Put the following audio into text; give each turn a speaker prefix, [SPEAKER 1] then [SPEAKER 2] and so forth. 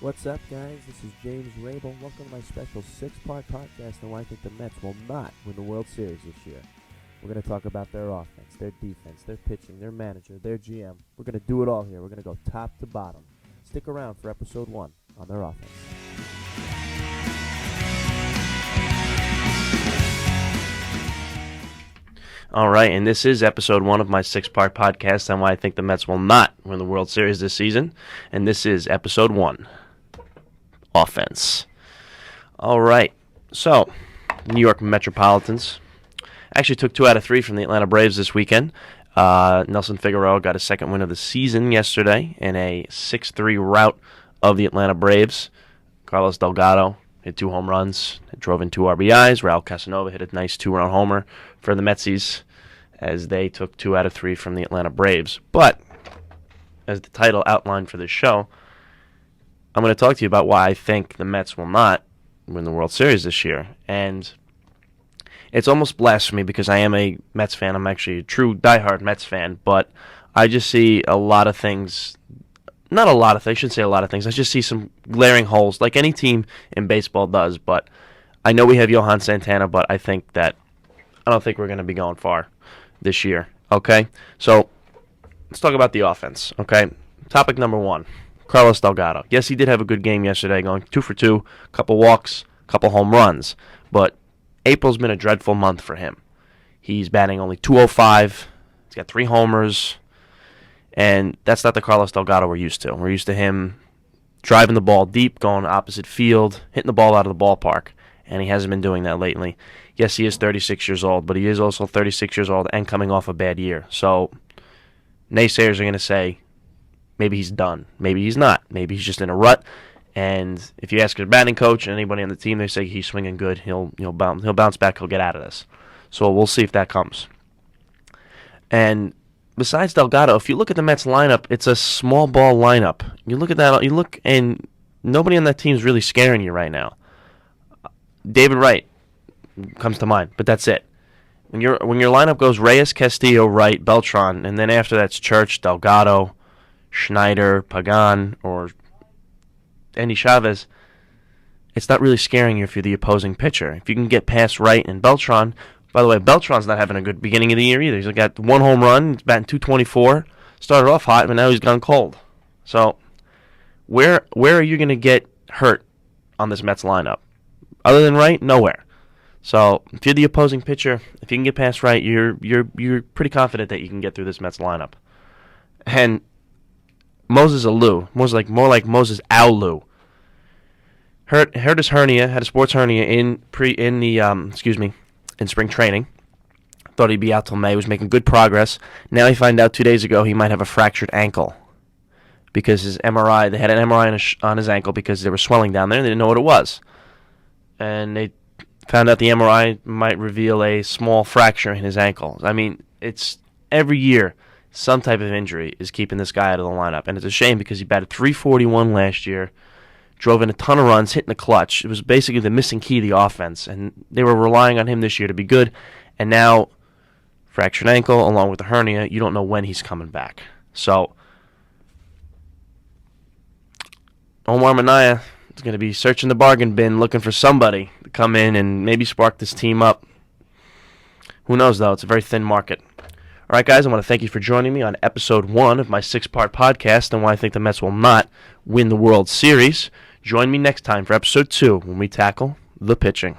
[SPEAKER 1] What's up, guys? This is James Wrabel. Welcome to my special six-part podcast on why I think the Mets will not win the World Series this year. We're going to talk about their offense, their defense, their pitching, their manager, their GM. We're going to do it all here. We're going to go top to bottom. Stick around for episode 1 on their offense.
[SPEAKER 2] All right, and this is episode 1 of my six-part podcast on why I think the Mets will not win the World Series this season. And this is episode 1, offense. All right, so New York Metropolitans actually took 2 out of 3 from the Atlanta Braves this weekend. Nelson Figueroa got his second win of the season yesterday in a 6-3 rout of the Atlanta Braves. Carlos Delgado hit 2 home runs, drove in 2 RBIs. Raul Casanova hit a nice 2-run homer for the Metsies as they took 2 out of 3 from the Atlanta Braves. But, as the title outlined for this show, I'm going to talk to you about why I think the Mets will not win the World Series this year. And it's almost blasphemy because I am a Mets fan. I'm actually a true diehard Mets fan, but I just see a lot of things. Not a lot of things. I shouldn't say a lot of things. I just see some glaring holes, like any team in baseball does. But I know we have Johan Santana, but I don't think we're going to be going far this year. Okay? So, let's talk about the offense. Okay? Topic number 1, Carlos Delgado. Yes, he did have a good game yesterday, going 2 for 2, couple walks, couple home runs. But April's been a dreadful month for him. He's batting only .205. He's got 3 homers. And that's not the Carlos Delgado we're used to. We're used to him driving the ball deep, going opposite field, hitting the ball out of the ballpark. And he hasn't been doing that lately. Yes, he is 36 years old, but he is also 36 years old and coming off a bad year. So naysayers are going to say maybe he's done. Maybe he's not. Maybe he's just in a rut. And if you ask his batting coach and anybody on the team, they say he's swinging good. He'll bounce back. He'll get out of this. So we'll see if that comes. And besides Delgado, if you look at the Mets lineup, it's a small ball lineup. You look at that, and nobody on that team is really scaring you right now. David Wright comes to mind, but that's it. When your lineup goes Reyes, Castillo, Wright, Beltran, and then after that's Church, Delgado, Schneider, Pagan, or Andy Chavez, it's not really scaring you if you're the opposing pitcher. If you can get past Wright and Beltran. By the way, Beltran's not having a good beginning of the year either. He's got 1 home run. He's batting .224. Started off hot, but now he's gone cold. So, where are you going to get hurt on this Mets lineup? Other than Wright, nowhere. So, if you're the opposing pitcher, if you can get past Wright, you're pretty confident that you can get through this Mets lineup. And Moses Alou, more like Moses Alou, hurt his hernia, had a sports hernia in spring training. Thought he'd be out till May. Was making good progress. Now he found out 2 days ago he might have a fractured ankle because his MRI. They had an MRI on his ankle because there was swelling down there. And they didn't know what it was, and they found out the MRI might reveal a small fracture in his ankle. I mean, it's every year some type of injury is keeping this guy out of the lineup, and it's a shame because he batted .341 last year. Drove in a ton of runs, hitting the clutch. It was basically the missing key of the offense, and they were relying on him this year to be good. And now, fractured ankle along with the hernia, you don't know when he's coming back. So, Omar Minaya is going to be searching the bargain bin, looking for somebody to come in and maybe spark this team up. Who knows, though? It's a very thin market. All right, guys, I want to thank you for joining me on episode 1 of my 6-part podcast on why I think the Mets will not win the World Series. Join me next time for episode 2 when we tackle the pitching.